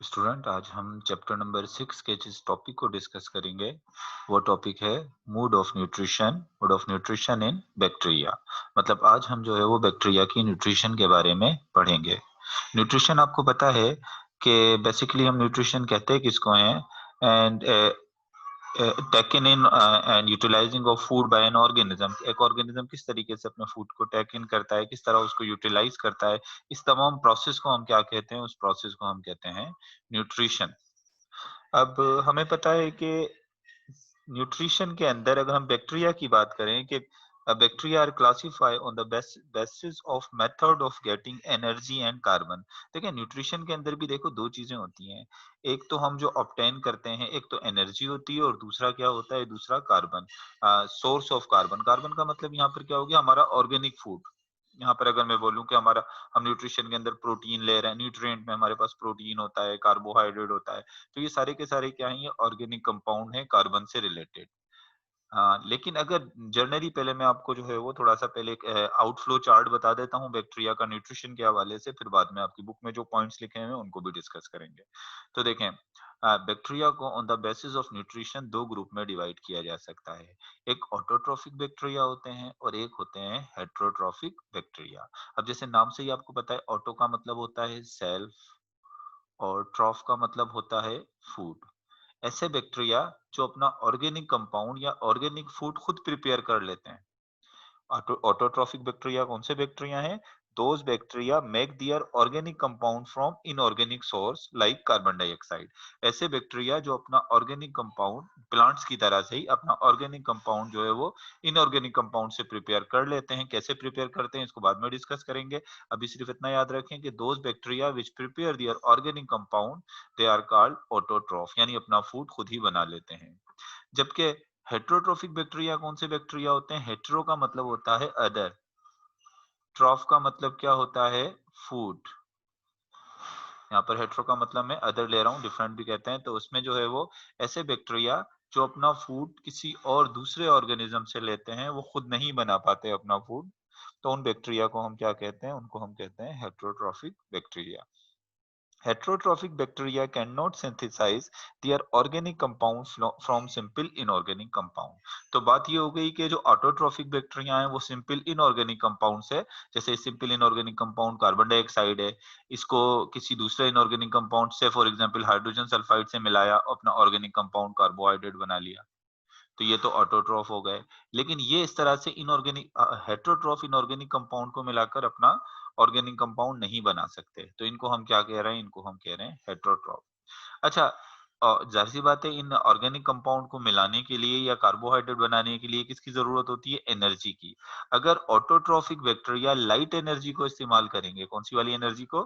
Student, आज हम chapter number 6 के जिस टॉपिक को डिस्कस करेंगे वो टॉपिक है mood off nutrition in bacteria. मतलब आज हम जो है वो बैक्टीरिया की न्यूट्रिशन के बारे में पढ़ेंगे। न्यूट्रिशन आपको पता है कि बेसिकली हम न्यूट्रिशन कहते हैं किसको हैं, and taken in and utilising of food by an organism. एक ऑर्गेनिज्म किस तरीके से अपने फूड को टेक इन करता है, किस तरह उसको यूटिलाइज करता है, इस तमाम प्रोसेस को हम क्या कहते हैं, उस प्रोसेस को हम कहते हैं न्यूट्रिशन। अब हमें पता है कि न्यूट्रिशन के अंदर अगर हम बैक्टीरिया की बात करें कि bacteria are classify on the basis of method of getting energy and carbon. देखिए न्यूट्रिशन के अंदर भी देखो दो चीजें होती हैं। एक तो हम जो ऑब्टेन करते हैं, एक तो एनर्जी होती है, और दूसरा क्या होता है, दूसरा carbon, source of carbon. Carbon का मतलब यहाँ पर क्या हो गया, हमारा ऑर्गेनिक फूड। यहाँ पर अगर मैं बोलूं कि हमारा हम न्यूट्रिशन के अंदर प्रोटीन ले रहे हैं, न्यूट्रिएंट में हमारे पास प्रोटीन होता है, कार्बोहाइड्रेट होता है, तो ये सारे के सारे क्या है, ये ऑर्गेनिक कंपाउंड है कार्बन से रिलेटेड। हाँ, लेकिन अगर जनरली पहले मैं आपको जो है वो थोड़ा सा पहले एक आउटफ्लो चार्ट बता देता हूँ बैक्टीरिया का न्यूट्रिशन के हवाले से, फिर बाद में आपकी बुक में जो पॉइंट्स लिखे हुए हैं उनको भी डिस्कस करेंगे। तो देखें, बैक्टीरिया को on the basis of nutrition दो ग्रुप में डिवाइड किया जा सकता है। एक ऑटोट्रॉफिक बैक्टीरिया होते हैं और एक होते हैं हेट्रोट्रॉफिक बैक्टीरिया। अब जैसे नाम से ही आपको पता है, ऑटो का मतलब होता है सेल्फ और ट्रॉफ का मतलब होता है फूड। ऐसे बैक्टीरिया जो अपना ऑर्गेनिक कंपाउंड या ऑर्गेनिक फूड खुद प्रिपेयर कर लेते हैं। ऑटोट्रॉफिक बैक्टीरिया कौन से बैक्टीरिया हैं? Those bacteria make their organic compound from inorganic source like carbon dioxide. ऐसे बैक्टीरिया जो अपना ऑर्गेनिक कंपाउंड प्लांट्स की तरह से ही अपना ऑर्गेनिक कंपाउंड जो है वो इनऑर्गेनिक कंपाउंड से प्रिपेयर कर लेते हैं। कैसे प्रिपेयर करते हैं इसको बाद में डिस्कस करेंगे। अभी सिर्फ इतना याद रखें कि those bacteria which prepare their organic compound they are called autotroph, यानी अपना फूड खुद ही बना लेते हैं। जबकि हेट्रोट्रोफिक बैक्टीरिया कौन से बैक्टीरिया होते हैं? हेट्रो का मतलब होता है अदर, ट्रॉफ का मतलब क्या होता है? फूड। यहाँ पर हेट्रो का मतलब मैं अदर ले रहा हूँ, डिफरेंट भी कहते हैं, तो उसमें जो है वो ऐसे बैक्टीरिया जो अपना फूड किसी और दूसरे ऑर्गेनिज्म से लेते हैं, वो खुद नहीं बना पाते अपना फूड, तो उन बैक्टीरिया को हम क्या कहते हैं? उनको हम कहते हैं heterotrophic bacteria. Heterotrophic bacteria cannot synthesize their organic compounds from simple inorganic compound। तो बात ये हो गई कि जो ऑटोट्रॉफिक बैक्टीरिया हैं वो सिंपल इनऑर्गेनिक कंपाउंड्स है। जैसे simple inorganic compound carbon dioxide है, इसको किसी दूसरे इनऑर्गेनिक कंपाउंड से, फॉर एग्जांपल हाइड्रोजन सल्फाइड से मिलाया, अपना ऑर्गेनिक कंपाउंड कार्बोहाइड्रेट बना लिया, तो ये तो ऑटोट्रॉफ हो गए। लेकिन ये इस तरह से इनऑर्गेनिक हेट्रोट्रॉफ इनऑर्गेनिक कंपाउंड को मिलाकर अपना ऑर्गेनिक कंपाउंड नहीं बना सकते, तो इनको हम क्या कह रहे हैं? इनको हम कह रहे हैं हेट्रोट्रॉफ। अच्छा, जाहिर सी बात है, इन ऑर्गेनिक कंपाउंड को मिलाने के लिए या कार्बोहाइड्रेट बनाने के लिए किसकी जरूरत होती है? एनर्जी की। अगर ऑटोट्रॉफिक बैक्टीरिया लाइट एनर्जी को इस्तेमाल करेंगे, कौन सी वाली एनर्जी को?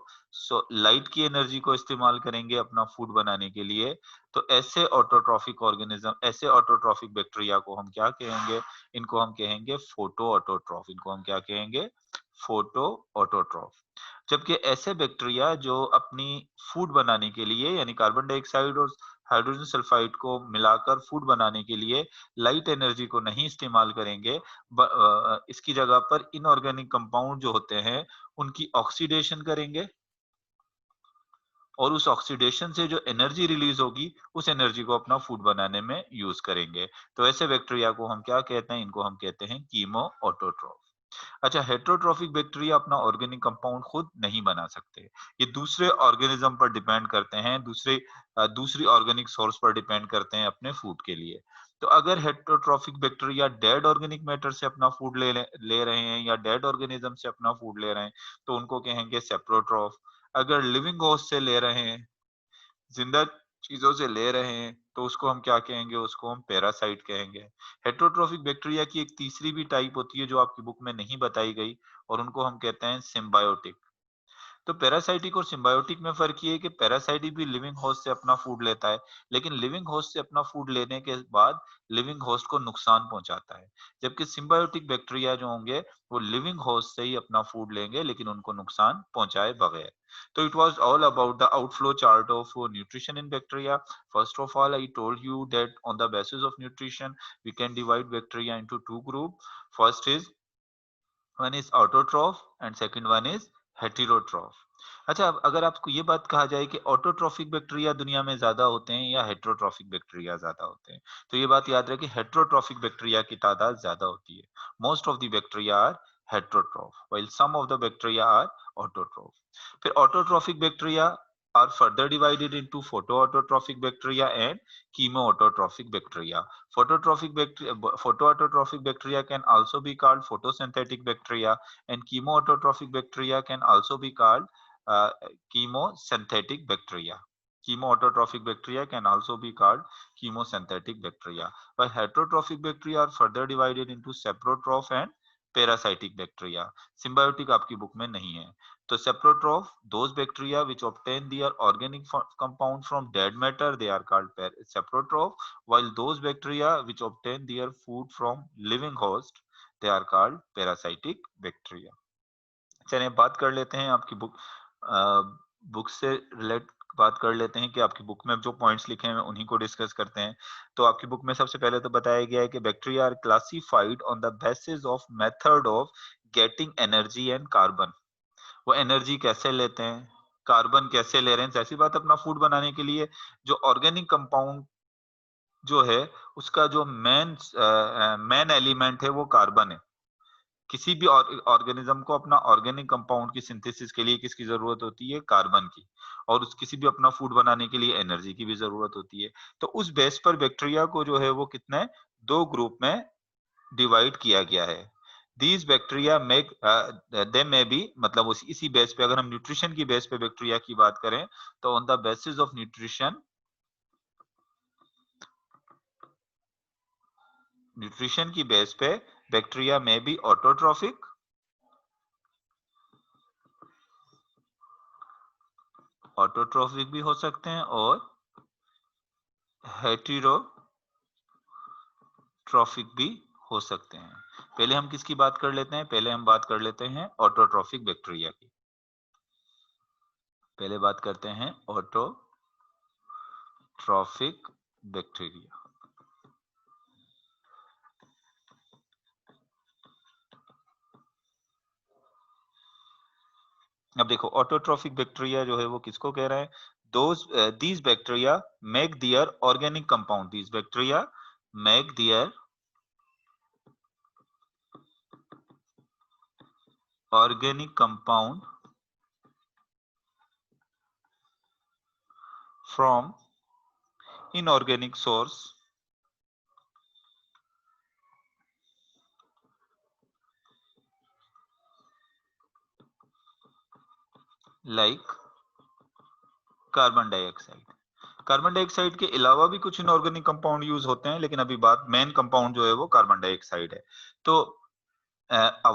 लाइट की एनर्जी को इस्तेमाल करेंगे अपना फूड बनाने के लिए, तो ऐसे ऑटोट्रॉफिक ऑर्गेनिज्म, ऐसे ऑटोट्रॉफिक बैक्टीरिया को हम क्या कहेंगे? इनको हम कहेंगे फोटो ऑटोट्रॉफ। इनको हम क्या कहेंगे? Photo autotroph. जबकि ऐसे बैक्टीरिया जो अपनी फूड बनाने के लिए, यानी कार्बन डाइऑक्साइड और हाइड्रोजन सल्फाइड को मिलाकर फूड बनाने के लिए लाइट एनर्जी को नहीं इस्तेमाल करेंगे, इसकी जगह पर इनऑर्गेनिक कंपाउंड जो होते हैं उनकी ऑक्सीडेशन करेंगे, और उस ऑक्सीडेशन से जो एनर्जी रिलीज होगी उस एनर्जी को अपना फूड बनाने में यूज करेंगे। तो ऐसे बैक्टीरिया को हम क्या कहते हैं? इनको हम कहते हैं कीमो ऑटोट्रॉफ। अच्छा, हेट्रोट्रॉफिक बैक्टीरिया अपना ऑर्गेनिक कंपाउंड खुद नहीं बना सकते, ये दूसरे ऑर्गेनिज्म पर डिपेंड करते हैं, दूसरी ऑर्गेनिक सोर्स पर डिपेंड करते हैं अपने फूड के लिए। तो अगर heterotrophic bacteria dead organic matter से अपना फूड ले रहे हैं या डेड ऑर्गेनिज्म से अपना फूड ले रहे हैं, तो उनको कहेंगे सेप्रोट्रॉफ। अगर लिविंग होस्ट से ले रहे हैं, जिंदा चीजों से ले रहे हैं, तो उसको हम क्या कहेंगे? उसको हम पैरासाइट कहेंगे। हेट्रोट्रॉफिक बैक्टीरिया की एक तीसरी भी टाइप होती है जो आपकी बुक में नहीं बताई गई, और उनको हम कहते हैं सिम्बायोटिक। तो पैरासाइटिक और सिम्बायोटिक में फर्क ये है कि पैरासाइटिक भी लिविंग होस्ट से अपना फूड लेता है, लेकिन लिविंग होस्ट से अपना फूड लेने के बाद लिविंग होस्ट को नुकसान पहुंचाता है। जबकि सिम्बायोटिक बैक्टीरिया जो होंगे वो लिविंग होस्ट से ही अपना फूड लेंगे, लेकिन उनको नुकसान पहुंचाए बगैर। तो it was all about the outflow chart of nutrition in bacteria. First of all, I told you that on the basis of nutrition we can divide bacteria into two group. First is, one is autotroph and second one is heterotroph. अच्छा, अब अगर आपको ये बात कहा जाए कि autotrophic bacteria दुनिया में ज़्यादा होते हैं या हेटेरोट्रॉफिक बैक्टीरिया ज़्यादा होते हैं, तो ये बात याद रखें, हेटेरोट्रॉफिक बैक्टीरिया की तादाद ज़्यादा होती है। Most of the bacteria are heterotroph, while some of the bacteria are autotroph. फिर autotrophic bacteria are further divided into photoautotrophic bacteria and chemoautotrophic bacteria. Photoautotrophic bacteria can also be called photosynthetic bacteria, and chemoautotrophic bacteria can also be called uh, chemosynthetic bacteria. Chemoautotrophic bacteria can also be called chemosynthetic bacteria. While heterotrophic bacteria are further divided into saprotroph and parasitic bacteria. Symbiotic आपकी book में नहीं है. तो saprotroph, those bacteria which obtain their organic compound from dead matter, they are called saprotroph. While those bacteria which obtain their food from living host, they are called parasitic bacteria. चलिए बात कर लेते हैं आपकी बुक से relate बात कर लेते हैं कि आपकी बुक में जो पॉइंट्स लिखे हैं उन्हीं को डिस्कस करते हैं। तो आपकी बुक में सबसे पहले तो बताया गया है कि bacteria are classified on the basis of method of getting energy and carbon. वो एनर्जी कैसे लेते हैं, कार्बन कैसे ले रहे हैं। ऐसी बात, अपना फूड बनाने के लिए जो ऑर्गेनिक कंपाउंड जो है उसका जो मेन एलिमेंट है वो कार्बन है। किसी भी ऑर्गेनिज्म को अपना ऑर्गेनिक कंपाउंड की सिंथेसिस के लिए किसकी जरूरत होती है, कार्बन की। और उस किसी भी अपना फूड बनाने के लिए एनर्जी की भी जरूरत होती है। तो उस बेस पर बैक्टीरिया को जो है वो कितने दो ग्रुप में डिवाइड किया गया है। दीज बैक्टीरिया मेक दे में बी, मतलब इसी बेस पे अगर हम न्यूट्रिशन की बेस पे बैक्टीरिया की बात करें तो on the basis of nutrition की बेस पे बैक्टीरिया में बी ऑटोट्रॉफिक, ऑटोट्रॉफिक भी हो सकते हैं और हेटेरोट्रॉफिक भी हो सकते हैं। पहले हम किसकी बात कर लेते हैं, पहले हम बात कर लेते हैं ऑटोट्रॉफिक बैक्टीरिया की। पहले बात करते हैं ऑटोट्रॉफिक बैक्टीरिया। अब देखो ऑटोट्रॉफिक बैक्टीरिया जो है वो किसको कह रहे हैं, these bacteria make their organic compound, these bacteria make their organic compound from inorganic source like carbon dioxide. Carbon dioxide के अलावा भी कुछ इनऑर्गेनिक कंपाउंड यूज होते हैं, लेकिन अभी बात मेन कंपाउंड जो है वो कार्बन डाइऑक्साइड है। तो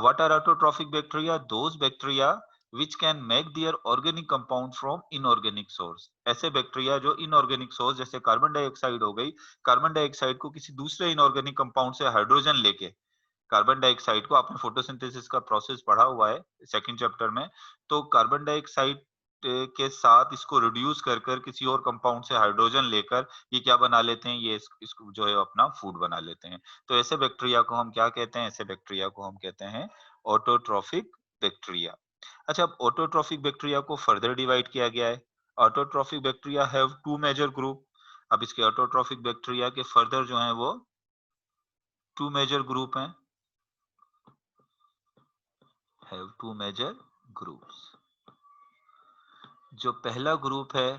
what are autotrophic bacteria? Those bacteria which can make their organic compound from inorganic source। ऐसे बैक्टीरिया जो इनऑर्गेनिक सोर्स, जैसे कार्बन डाइऑक्साइड हो गई, कार्बन डाइऑक्साइड को किसी दूसरे इनऑर्गेनिक कंपाउंड से हाइड्रोजन लेके, कार्बन डाइऑक्साइड को आपने फोटोसिंथेसिस का प्रोसेस पढ़ा हुआ है सेकंड चैप्टर में, तो कार्बन डाइऑक्साइड के साथ इसको रिड्यूस कर कर किसी और कंपाउंड से हाइड्रोजन लेकर ये क्या बना लेते हैं, ये इसको जो है अपना फूड बना लेते हैं। तो ऐसे बैक्टीरिया को हम क्या कहते हैं, ऐसे बैक्टीरिया को हम कहते हैं ऑटोट्रॉफिक बैक्टीरिया। अच्छा, अब ऑटोट्रॉफिक बैक्टीरिया को फर्दर डिवाइड किया गया है। Autotrophic bacteria have two major group. अब इसके ऑटोट्रॉफिक बैक्टीरिया के फर्दर जो है वो टू मेजर ग्रुप हैं, have two major groups। जो पहला ग्रुप है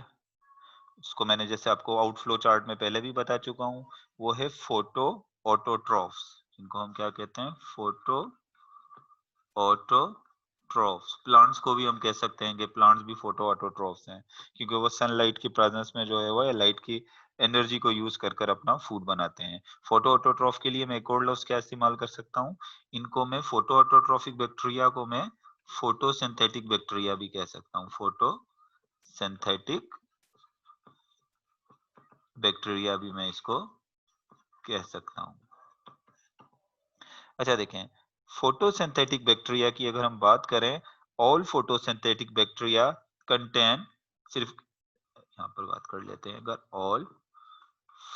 उसको मैंने जैसे आपको आउटफ्लो चार्ट में पहले भी बता चुका हूं, वो है फोटो ऑटोट्रॉफ्स, जिनको हम क्या कहते हैं, फोटो ऑटोट्रॉफ्स। प्लांट्स को भी हम कह सकते हैं कि प्लांट्स भी फोटो ऑटोट्रॉफ्स हैं, क्योंकि वो सनलाइट की प्रेजेंस में जो है वो लाइट की एनर्जी को यूज कर कर अपना फूड बनाते हैं। फोटो ऑटोट्रॉफ के लिए मैं एक और लफ्ज क्या इस्तेमाल कर सकता हूँ, इनको मैं फोटो ऑटोट्रॉफिक बैक्टीरिया को मैं फोटोसिंथेटिक बैक्टीरिया भी कह सकता हूँ, फोटोसिंथेटिक बैक्टीरिया भी मैं इसको कह सकता हूँ। अच्छा देखें, फोटोसिंथेटिक बैक्टीरिया की अगर हम बात करें, ऑल फोटोसिंथेटिक बैक्टीरिया कंटेन, सिर्फ यहाँ पर बात कर लेते हैं, अगर ऑल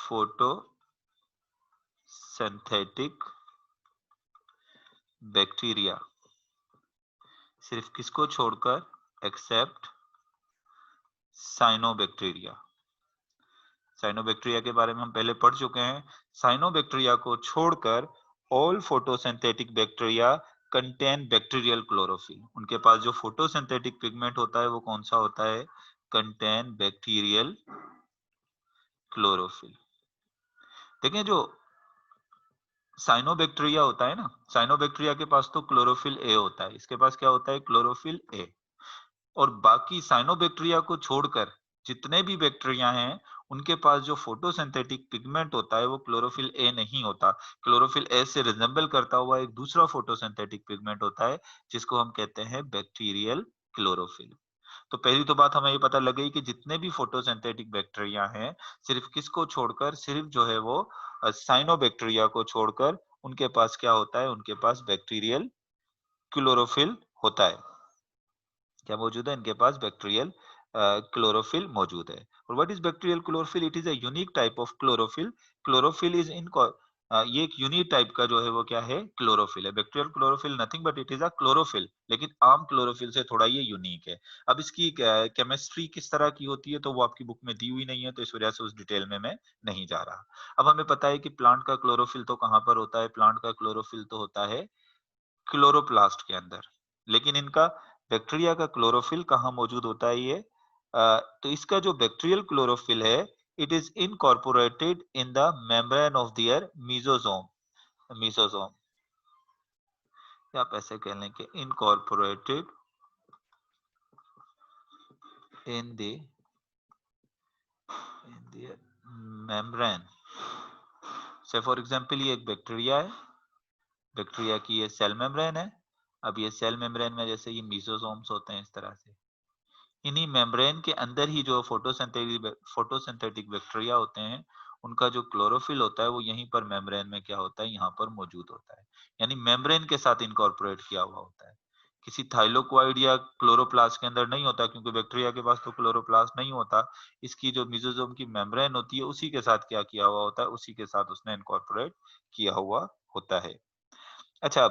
फोटोसिंथेटिक बैक्टीरिया, सिर्फ किसको छोड़कर, एक्सेप्ट साइनोबैक्टीरिया। साइनोबैक्टीरिया के बारे में हम पहले पढ़ चुके हैं। साइनोबैक्टीरिया को छोड़कर all photosynthetic bacteria contain bacterial chlorophyll. उनके पास जो फोटोसिंथेटिक पिगमेंट होता है वो कौन सा होता है? Contain bacterial chlorophyll. देखें, जो साइनोबैक्टीरिया होता है ना, साइनोबैक्टीरिया के पास तो क्लोरोफिल ए होता है। इसके पास क्या होता है? Chlorophyll A. और बाकी साइनोबैक्टीरिया को छोड़कर जितने भी बैक्टीरिया हैं, उनके पास जो फोटोसिंथेटिक पिगमेंट होता है वो क्लोरोफिल ए नहीं होता। क्लोरोफिल ए से रिजेंबल करता हुआ एक दूसरा फोटोसिंथेटिक पिगमेंट होता है, जिसको हम कहते हैं बैक्टीरियल क्लोरोफिल। तो पहली तो बात हमें ये पता लग गई कि जितने भी फोटोसिंथेटिक बैक्टीरिया हैं, सिर्फ किसको छोड़कर, सिर्फ जो है वो साइनोबैक्टीरिया को छोड़कर उनके पास क्या होता है? उनके पास बैक्टीरियल क्लोरोफिल होता है। क्या मौजूद है? इनके पास बैक्टीरियल क्लोरोफिल मौजूद है। और what is bacterial chlorophyll? It is a unique type of chlorophyll. Chlorophyll is in ये एक यूनिक टाइप का जो है वो क्या है? क्लोरोफिल है। Bacterial chlorophyll nothing but it is a chlorophyll, लेकिन आम क्लोरोफिल से थोड़ा ये यूनिक है। अब इसकी केमिस्ट्री किस तरह की होती है तो वो आपकी बुक में दी हुई नहीं है, तो इस वजह से उस डिटेल में मैं नहीं जा रहा। अब हमें पता है कि प्लांट का क्लोरोफिल तो कहाँ पर होता है? प्लांट का क्लोरोफिल तो होता है क्लोरोप्लास्ट के अंदर। लेकिन इनका बैक्टीरिया का क्लोरोफिल कहाँ मौजूद होता है ये? तो इसका जो बैक्टीरियल क्लोरोफिल है, it is incorporated in the membrane of their mesosome. Mesosome, या आप ऐसे कह लें कि इनकॉर्पोरेटेड इन द मेम्ब्रेन। से फॉर एग्जांपल ये एक बैक्टीरिया है, बैक्टीरिया की ये सेल मेम्ब्रेन है। अब ये सेल मेम्ब्रेन में जैसे ये मीसोसोम्स होते हैं इस तरह से, इन्हीं मेम्ब्रेन के अंदर ही जो फोटोसिंथेटिक बैक्टीरिया होते हैं, उनका जो क्लोरोफिल होता है वो यहीं पर मेम्ब्रेन में क्या होता है? यहाँ पर मौजूद होता है। यानी मेम्ब्रेन के साथ इनकॉर्पोरेट किया हुआ होता है। किसी थाइलोक्वाइड या क्लोरोप्लास्ट के अंदर नहीं होता, क्योंकि बैक्टीरिया के पास तो क्लोरोप्लास्ट नहीं होता। इसकी जो मिजोजोम की मेम्ब्रेन होती है, उसी के साथ क्या किया हुआ होता है? उसी के साथ उसने इनकॉर्पोरेट किया हुआ होता है। अच्छा,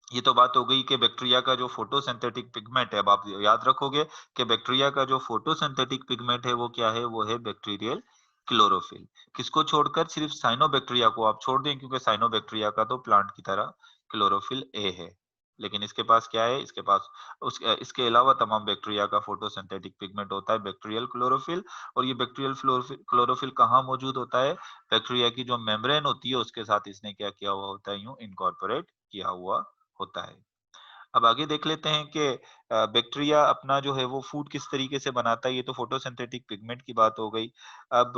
ये तो बात हो गई कि बैक्टीरिया का जो फोटोसिंथेटिक पिगमेंट है। अब आप याद रखोगे कि बैक्टीरिया का जो फोटोसिंथेटिक पिगमेंट है वो क्या है? वो है बैक्टीरियल क्लोरोफिल। किसको छोड़कर? सिर्फ साइनोबैक्टीरिया को आप छोड़ दें, क्योंकि साइनोबैक्टीरिया का तो प्लांट की तरह क्लोरोफिल ए है। लेकिन इसके पास क्या है? इसके पास इसके अलावा तमाम बैक्टीरिया का फोटोसिंथेटिक पिगमेंट होता है बैक्टीरियल क्लोरोफिल। और ये बैक्टीरियल क्लोरोफिल कहाँ मौजूद होता है? बैक्टीरिया की जो मेम्ब्रेन होती है उसके साथ इसने क्या किया हुआ होता है? यूं इनकॉर्पोरेट किया हुआ होता है। अब आगे देख लेते हैं कि बैक्टीरिया अपना जो है वो फूड किस तरीके से बनाता है। ये तो फोटोसिंथेटिक पिगमेंट की बात हो गई। अब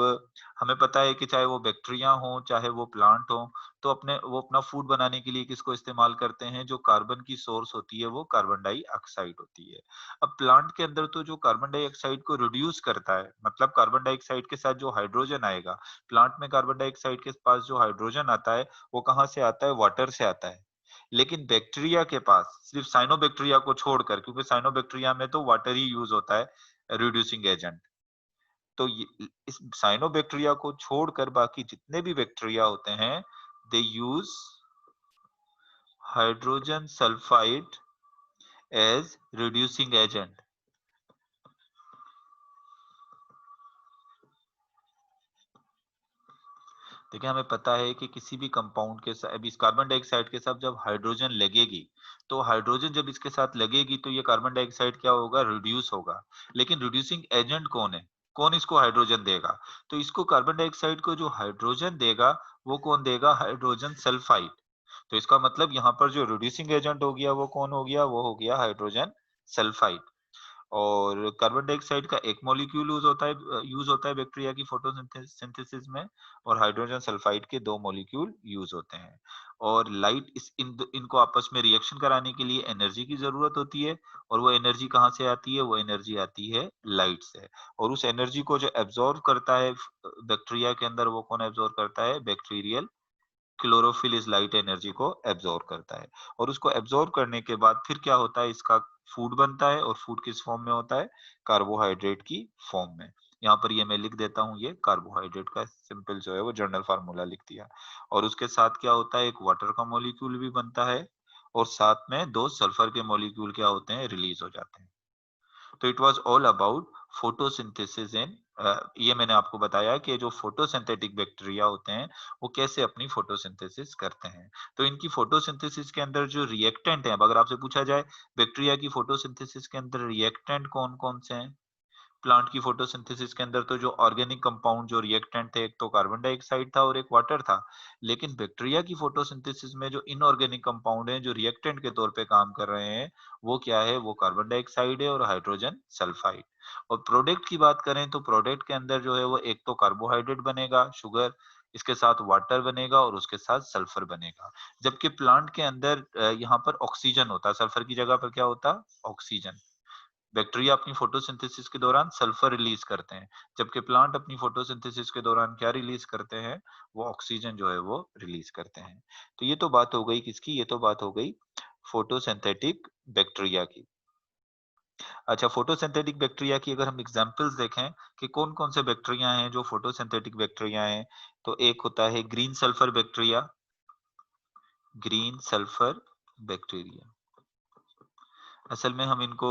हमें पता है कि चाहे वो बैक्टीरिया हो चाहे वो प्लांट हो, तो वो अपना फूड बनाने के लिए किसको इस्तेमाल करते हैं? जो कार्बन की सोर्स होती है वो कार्बन डाइऑक्साइड होती है। अब प्लांट के अंदर तो जो कार्बन डाइऑक्साइड को रिड्यूस करता है, मतलब कार्बन डाइऑक्साइड के साथ जो हाइड्रोजन आएगा, प्लांट में कार्बन डाइऑक्साइड के पास जो हाइड्रोजन आता है वो कहाँ से आता है? वाटर से आता है। लेकिन बैक्टीरिया के पास सिर्फ साइनोबैक्टीरिया को छोड़कर, क्योंकि साइनोबैक्टीरिया में तो वाटर ही यूज होता है रिड्यूसिंग एजेंट, तो इस साइनोबैक्टीरिया को छोड़कर बाकी जितने भी बैक्टीरिया होते हैं, they use hydrogen sulphide as reducing agent. देखिए, हमें पता है कि किसी भी कंपाउंड के साथ, अब इस कार्बन डाइऑक्साइड के साथ जब हाइड्रोजन लगेगी, तो हाइड्रोजन जब इसके साथ लगेगी तो ये कार्बन डाइऑक्साइड क्या होगा? रिड्यूस होगा। लेकिन रिड्यूसिंग एजेंट कौन है? कौन इसको हाइड्रोजन देगा? तो इसको कार्बन डाइऑक्साइड को जो हाइड्रोजन देगा, वो कौन देगा? Hydrogen sulphide. तो इसका मतलब यहाँ पर जो रिड्यूसिंग एजेंट हो गया वो कौन हो गया? वो हो गया हाइड्रोजन सल्फाइड। और कार्बन डाइऑक्साइड का एक मॉलिक्यूल यूज होता है बैक्टीरिया की फोटोसिंथेसिस में, और हाइड्रोजन सल्फाइड के दो मॉलिक्यूल यूज होते हैं। और लाइट इनको आपस में रिएक्शन कराने के लिए एनर्जी की जरूरत होती है। और वो एनर्जी कहाँ से आती है? वो एनर्जी आती है लाइट से। और उस एनर्जी को जो एब्जॉर्ब करता है बैक्टीरिया के अंदर, वो कौन एब्जॉर्ब करता है? बैक्टीरियल क्लोरोफिल इस लाइट एनर्जी को एब्जॉर्ब करता है। और उसको एब्जॉर्ब करने के बाद फिर क्या होता है? इसका फूड बनता है। और फूड किस फॉर्म में होता है? कार्बोहाइड्रेट की फॉर्म में। यहाँ पर ये मैं लिख देता हूँ, ये कार्बोहाइड्रेट का सिंपल जो है वो जनरल फार्मूला लिख दिया। और उसके साथ क्या होता है? एक वाटर का मॉलिक्यूल भी बनता है, और साथ में दो सल्फर के मॉलिक्यूल क्या होते हैं? रिलीज हो जाते हैं। तो it was all about photosynthesis in ये मैंने आपको बताया कि जो फोटोसिंथेटिक बैक्टीरिया होते हैं वो कैसे अपनी फोटोसिंथेसिस करते हैं। तो इनकी फोटोसिंथेसिस के अंदर जो रिएक्टेंट है, अब अगर आपसे पूछा जाए बैक्टीरिया की फोटोसिंथेसिस के अंदर रिएक्टेंट कौन-कौन से हैं? प्लांट की फोटोसिंथेसिस के अंदर तो जो ऑर्गेनिक कंपाउंड जो रिएक्टेंट थे, एक तो कार्बन डाइऑक्साइड था और एक वाटर था। लेकिन बैक्टीरिया की फोटोसिंथेसिस में जो इनऑर्गेनिक कंपाउंड हैं, जो रिएक्टेंट के तौर पे काम कर रहे हैं, वो क्या है? वो कार्बन डाइऑक्साइड है और हाइड्रोजन सल्फाइड। और प्रोडक्ट की बात करें तो प्रोडक्ट के अंदर जो है वो एक तो कार्बोहाइड्रेट बनेगा, शुगर, इसके साथ वाटर बनेगा और उसके साथ सल्फर बनेगा। जबकि प्लांट के अंदर यहाँ पर ऑक्सीजन होता है, सल्फर की जगह पर क्या होता है? ऑक्सीजन। बैक्टीरिया अपनी फोटोसिंथेसिस के दौरान सल्फर रिलीज करते हैं, जबकि प्लांट अपनी फोटोसिंथेसिस के दौरान क्या रिलीज करते हैं? वो ऑक्सीजन जो है वो रिलीज करते हैं। तो ये तो बात हो गई किसकी? ये तो बात हो गई फोटोसिंथेटिक बैक्टीरिया की। अच्छा, फोटोसिंथेटिक बैक्टीरिया की अगर हम एग्जांपल्स देखें कि कौन-कौन से बैक्टीरिया हैं जो फोटोसिंथेटिक बैक्टीरिया हैं, तो एक होता है green sulphur bacteria, green sulphur bacteria. असल में हम इनको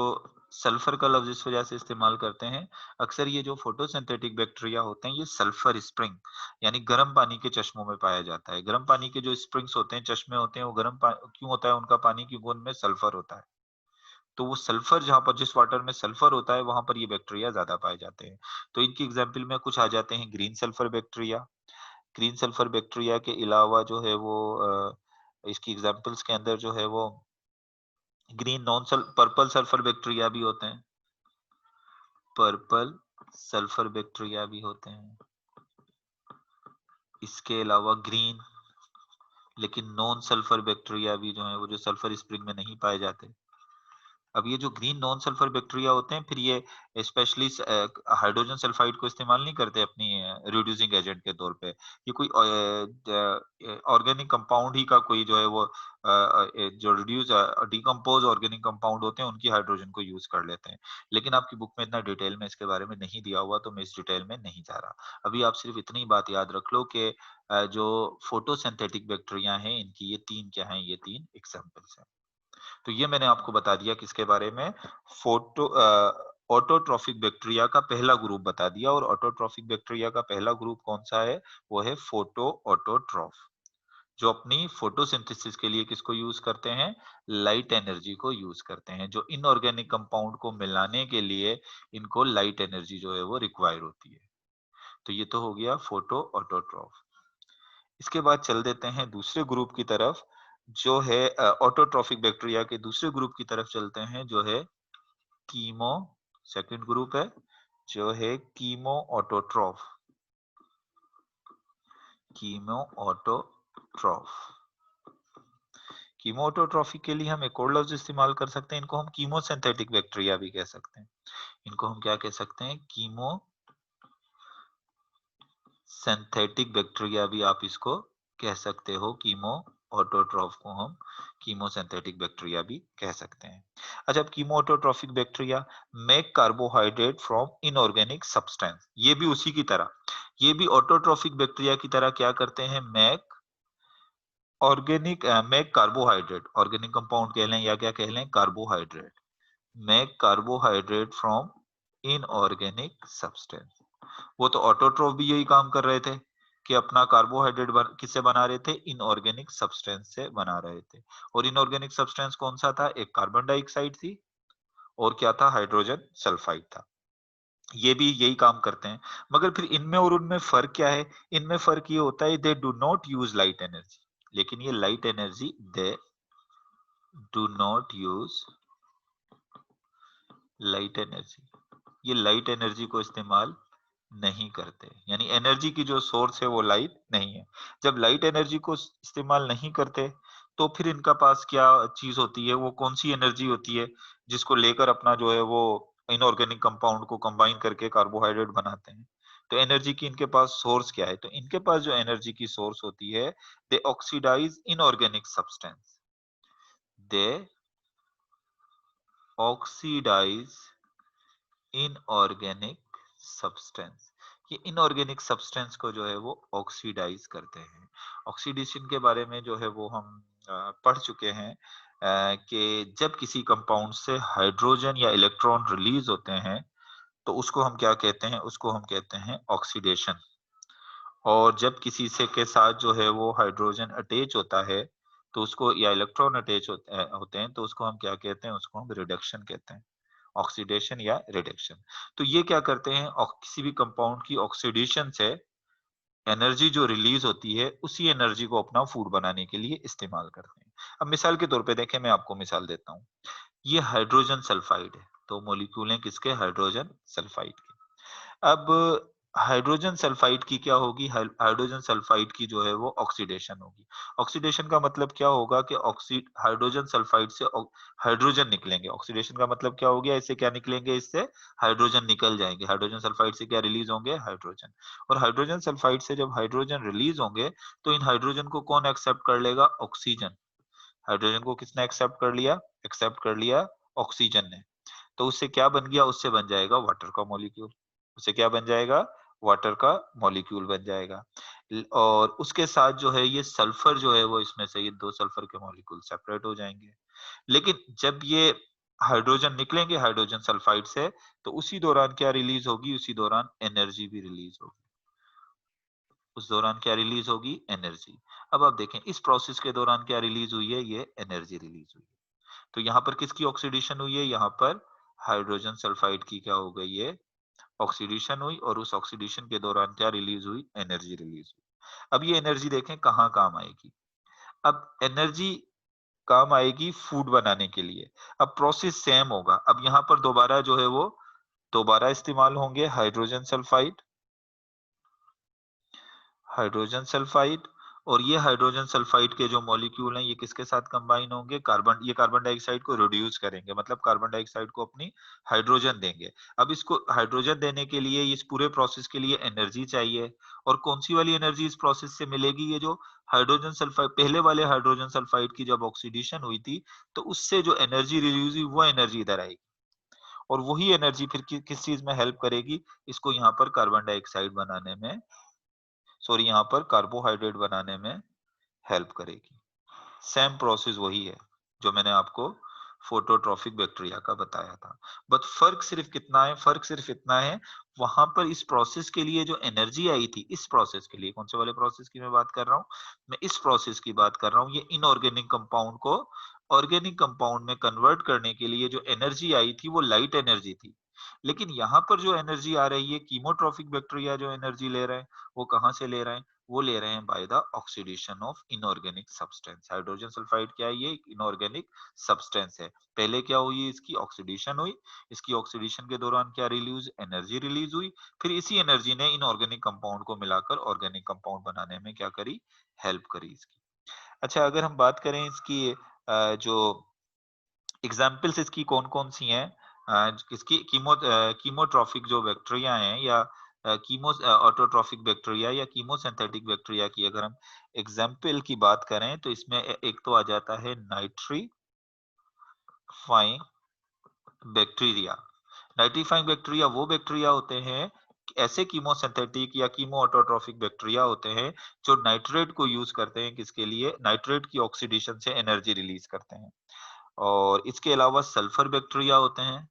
सल्फर का लफ्ज़ इस वजह से इस्तेमाल करते हैं, अक्सर ये जो फोटोसिंथेटिक बैक्टीरिया होते हैं, ये सल्फर स्प्रिंग यानी गर्म पानी के चश्मों में पाया जाता है। गर्म पानी के जो स्प्रिंग्स होते हैं, चश्मे होते हैं, वो गर्म पा क्यों होता है उनका पानी? क्योंकि उनमें सल्फर होता है। तो वो सल्फर जहाँ पर जिस वाटर में सल्फर होता है, वहाँ पर ये बैक्टीरिया ज़्यादा पाए जाते हैं। तो इनकी एग्ज़ाम्पल में कुछ आ जाते हैं green sulphur bacteria. Green sulphur bacteria के अलावा जो है वो इसकी एग्ज़ाम्पल्स के अंदर जो है वो ग्रीन नॉन सल पर्पल सल्फर बैक्टीरिया भी होते हैं। पर्पल सल्फर बैक्टीरिया भी होते हैं। इसके अलावा ग्रीन लेकिन नॉन सल्फर बैक्टीरिया भी जो है वो जो सल्फर स्प्रिंग में नहीं पाए जाते। अब ये जो ग्रीन नॉन सल्फर बैक्टीरिया होते हैं, फिर ये स्पेशली हाइड्रोजन सल्फाइड को इस्तेमाल नहीं करते अपनी रिड्यूसिंग एजेंट के तौर पे। ये कोई ऑर्गेनिक कंपाउंड ही का कोई जो है वो जो डिकम्पोज ऑर्गेनिक कंपाउंड होते हैं उनकी हाइड्रोजन को यूज कर लेते हैं। लेकिन आपकी बुक में इतना डिटेल में इसके बारे में नहीं दिया हुआ, तो मैं इस डिटेल में नहीं जा रहा। अभी आप सिर्फ इतनी बात याद रख लो कि जो फोटोसिंथेटिक बैक्टीरिया हैं, इनकी ये तीन क्या हैं? ये तीन एग्जाम्पल्स हैं। तो ये मैंने आपको बता दिया किसके बारे में? फोटो ऑटोट्रॉफिक बैक्टीरिया का पहला ग्रुप बता दिया। और ऑटोट्रॉफिक बैक्टीरिया का पहला ग्रुप कौन-सा है? वो है फोटो ऑटोट्रॉफ, जो अपनी फोटोसिंथेसिस के लिए किसको यूज़ करते हैं? लाइट एनर्जी को यूज़ करते हैं। जो इनऑर्गेनिक कंपाउंड को मिलाने के लिए इनको लाइट एनर्जी जो है वो रिक्वायर होती है। तो ये तो हो गया फोटो ऑटोट्रॉफ। इसके बाद चल देते हैं दूसरे ग्रुप की तरफ, जो है ऑटोट्रॉफिक बैक्टीरिया के दूसरे ग्रुप की तरफ चलते हैं, जो है कीमो। सेकंड ग्रुप है जो है chemo autotroph. Chemo autotroph. Chemo autotrophy के लिए हम एक और लफ्ज इस्तेमाल कर सकते हैं, इनको हम कीमोसिंथेटिक बैक्टीरिया भी कह सकते हैं। इनको हम क्या कह सकते हैं? कीमो सिंथेटिक बैक्टीरिया भी आप इसको कह सकते हो। कीमो ऑटोट्रॉफ को हम कीमोसिंथेटिक बैक्टीरिया भी कह सकते हैं। अच्छा, अब chemo autotrophic bacteria make carbohydrate from inorganic substance. ये भी उसी की तरह, ये भी ऑटोट्रॉफिक बैक्टीरिया की तरह क्या करते हैं? मेक कार्बोहाइड्रेट, ऑर्गेनिक कंपाउंड कह लें या क्या कह लें? Carbohydrate. Make carbohydrate from inorganic substance. वो तो ऑटोट्रोफ भी यही काम कर रहे थे कि अपना कार्बोहाइड्रेट किससे बना रहे थे? इनऑर्गेनिक सब्सटेंस से बना रहे थे। और इनऑर्गेनिक सब्सटेंस कौन सा था? एक कार्बन डाइऑक्साइड थी और क्या था? हाइड्रोजन सल्फाइड था। ये भी यही काम करते हैं। मगर फिर इनमें और उनमें फर्क क्या है? इनमें फर्क ये होता है, they do not use light energy. लेकिन ये light energy they do not use light energy, ये लाइट एनर्जी को इस्तेमाल नहीं करते। यानी एनर्जी की जो सोर्स है वो लाइट नहीं है। जब लाइट एनर्जी को इस्तेमाल नहीं करते, तो फिर इनका पास क्या चीज होती है? वो कौन सी एनर्जी होती है जिसको लेकर अपना जो है वो इनऑर्गेनिक कंपाउंड को कंबाइन करके कार्बोहाइड्रेट बनाते हैं? तो एनर्जी की इनके पास सोर्स क्या है? तो इनके पास जो एनर्जी की सोर्स होती है, दे ऑक्सीडाइज इनऑर्गेनिक सब्सटेंस। दे ऑक्सीडाइज इनऑर्गेनिक सब्सटेंस। ये इनऑर्गेनिक सब्सटेंस को जो है वो ऑक्सीडाइज करते हैं। ऑक्सीडेशन के बारे में जो है वो हम पढ़ चुके हैं। कि जब किसी कंपाउंड से हाइड्रोजन या इलेक्ट्रॉन रिलीज होते हैं, तो उसको हम क्या कहते हैं? उसको हम कहते हैं ऑक्सीडेशन। और जब किसी से के साथ जो है वो हाइड्रोजन अटैच होता है, तो उसको या इलेक्ट्रॉन अटैच होते हैं, तो उसको हम क्या कहते हैं? उसको हम रिडक्शन कहते हैं। ऑक्सीडेशन या रिडक्शन। तो ये क्या करते हैं? किसी भी कंपाउंड की ऑक्सीडेशन से एनर्जी जो रिलीज होती है, उसी एनर्जी को अपना फूड बनाने के लिए इस्तेमाल करते हैं। अब मिसाल के तौर पे देखें, मैं आपको मिसाल देता हूँ। ये हाइड्रोजन सल्फाइड है, तो मॉलिक्यूल हैं किसके? हाइड्रोजन सल्फाइड के। अब हाइड्रोजन सल्फाइड की क्या होगी? हाइड्रोजन सल्फाइड की जो है वो ऑक्सीडेशन होगी। ऑक्सीडेशन का मतलब क्या होगा कि हाइड्रोजन सल्फाइड से हाइड्रोजन निकलेंगे। ऑक्सीडेशन का मतलब क्या हो गया? इससे क्या निकलेंगे? इससे हाइड्रोजन निकल जाएंगे। हाइड्रोजन सल्फाइड से क्या रिलीज होंगे? हाइड्रोजन। और हाइड्रोजन सल्फाइड से जब हाइड्रोजन रिलीज होंगे, तो इन हाइड्रोजन को कौन एक्सेप्ट कर लेगा? ऑक्सीजन। हाइड्रोजन को किसने एक्सेप्ट कर लिया? एक्सेप्ट कर लिया ऑक्सीजन ने। तो उससे क्या बन गया? उससे बन जाएगा वाटर का मॉलिक्यूल। उससे क्या बन जाएगा? वाटर का मॉलिक्यूल बन जाएगा। और उसके साथ जो है ये सल्फर जो है वो इसमें से ये दो सल्फर के मॉलिक्यूल सेपरेट हो जाएंगे। लेकिन जब ये हाइड्रोजन निकलेंगे हाइड्रोजन सल्फाइड से, तो उसी दौरान क्या रिलीज होगी? उसी दौरान एनर्जी भी रिलीज होगी। उस दौरान क्या रिलीज होगी? एनर्जी। अब आप देखें इस प्रोसेस के दौरान क्या रिलीज हुई है? ये एनर्जी रिलीज हुई है। तो यहाँ पर किसकी ऑक्सीडेशन हुई है? यहाँ पर हाइड्रोजन सल्फाइड की क्या हो गई है? ऑक्सीडेशन हुई। और उस ऑक्सीडेशन के दौरान क्या रिलीज हुई? एनर्जी रिलीज हुई। अब ये एनर्जी देखें कहाँ काम आएगी? अब एनर्जी काम आएगी फूड बनाने के लिए। अब प्रोसेस सेम होगा। अब यहाँ पर दोबारा जो है वो दोबारा इस्तेमाल होंगे हाइड्रोजन सल्फाइड। Hydrogen sulphide. और ये हाइड्रोजन सल्फाइड के जो मॉलिक्यूल हैं ये किसके साथ कंबाइन होंगे? ये कार्बन डाइऑक्साइड को रिड्यूस करेंगे, मतलब कार्बन डाइऑक्साइड को अपनी हाइड्रोजन देंगे। अब इसको हाइड्रोजन देने के लिए इस पूरे प्रोसेस के लिए एनर्जी चाहिए। और कौन सी वाली एनर्जी इस प्रोसेस से मिलेगी? ये जो हाइड्रोजन सल्फाइड, पहले वाले हाइड्रोजन सल्फाइड की जब ऑक्सीडेशन हुई थी, तो उससे जो एनर्जी रिलीज हुई वो एनर्जी इधर आएगी। और वही एनर्जी फिर किस चीज में हेल्प करेगी? इसको यहाँ पर कार्बन डाइऑक्साइड बनाने में, सॉरी, यहाँ पर कार्बोहाइड्रेट बनाने में हेल्प करेगी। सेम प्रोसेस वही है जो मैंने आपको फोटोट्रॉफिक बैक्टीरिया का बताया था। बट फर्क सिर्फ कितना है? फर्क सिर्फ इतना है, वहां पर इस प्रोसेस के लिए जो एनर्जी आई थी, इस प्रोसेस के लिए, कौन से वाले प्रोसेस की मैं बात कर रहा हूँ? मैं इस प्रोसेस की बात कर रहा हूँ। ये इनऑर्गेनिक कंपाउंड को ऑर्गेनिक कंपाउंड में कन्वर्ट करने के लिए जो एनर्जी आई थी वो लाइट एनर्जी थी। लेकिन यहाँ पर जो एनर्जी आ रही है, कीमोट्रॉफिक बैक्टीरिया जो एनर्जी ले रहे हैं, वो कहाँ से ले रहे हैं? वो ले रहे हैं by the oxidation of inorganic substance. Hydrogen sulphide क्या है? ये इनऑर्गेनिक सब्सटेंस है। पहले क्या हुई? इसकी ऑक्सीडेशन हुई। इसकी ऑक्सीडेशन के दौरान क्या रिलीज? एनर्जी रिलीज हुई। फिर इसी एनर्जी ने इनऑर्गेनिक कंपाउंड को मिलाकर ऑर्गेनिक कंपाउंड बनाने में क्या करी? हेल्प करी इसकी। अच्छा, अगर हम बात करें इसकी जो एग्जाम्पल्स इसकी कौन-कौन सी हैं? इसकी कीमोट्रॉफिक जो बैक्टीरिया हैं, या ऑटोट्रॉफिक बैक्टीरिया या कीमोसिंथेटिक बैक्टीरिया की अगर हम एग्जाम्पल की बात करें, तो इसमें एक तो आ जाता है नाइट्रीफाइंग बैक्टीरिया। नाइट्रीफाइंग बैक्टीरिया वो बैक्टीरिया होते हैं, ऐसे कीमोसिंथेटिक या कीमो ऑटोट्रॉफिक बैक्टीरिया होते हैं जो नाइट्रेट को यूज करते हैं किसके लिए? नाइट्रेट की ऑक्सीडेशन से एनर्जी रिलीज करते हैं। और इसके अलावा सल्फर बैक्टीरिया होते हैं।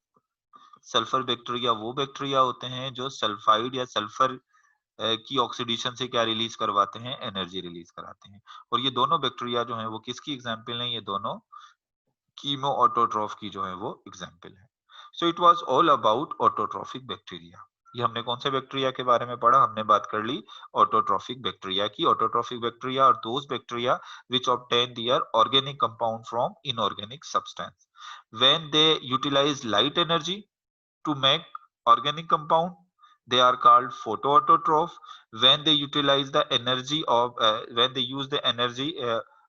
सल्फर बैक्टीरिया वो बैक्टीरिया होते हैं जो सल्फाइड या सल्फर की ऑक्सीडेशन से क्या रिलीज करवाते हैं? एनर्जी रिलीज कराते हैं। और ये दोनों बैक्टीरिया जो हैं वो किसकी एग्जांपल हैं? ये दोनों कीमो ऑटोट्रॉफ की जो है वो एग्जांपल है। So it was all about autotrophic bacteria. ये हमने कौन से बैक्टीरिया के बारे में पढ़ा? हमने बात कर ली ऑटोट्रॉफिक बैक्टीरिया की। ऑटोट्रॉफिक बैक्टीरिया और those bacteria which obtain their organic compound from inorganic substance when they utilize light energy to make organic compound. They are called photoautotroph. When they utilize the energy of when they use the energy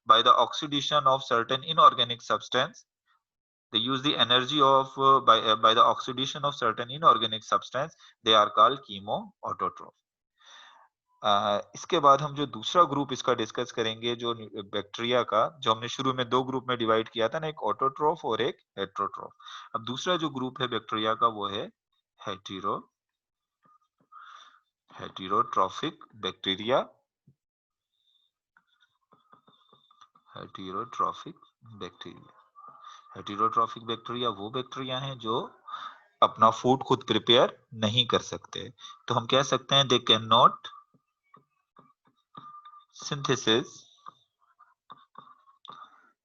by the oxidation of certain inorganic substance, they use the energy of by the oxidation of certain inorganic substance, they are called chemoautotroph. इसके बाद हम जो दूसरा group इसका discuss करेंगे, जो bacteria का, जो हमने शुरू में दो ग्रुप में डिवाइड किया था ना, एक ऑटोट्रॉफ और एक हेट्रोट्रॉफ। अब दूसरा जो ग्रुप है बैक्टीरिया का वो है hetero heterotrophic bacteria. Heterotrophic bacteria. Heterotrophic bacteria वो बैक्टीरिया हैं जो अपना फूड खुद प्रिपेयर नहीं कर सकते। तो हम कह सकते हैं they can not synthesis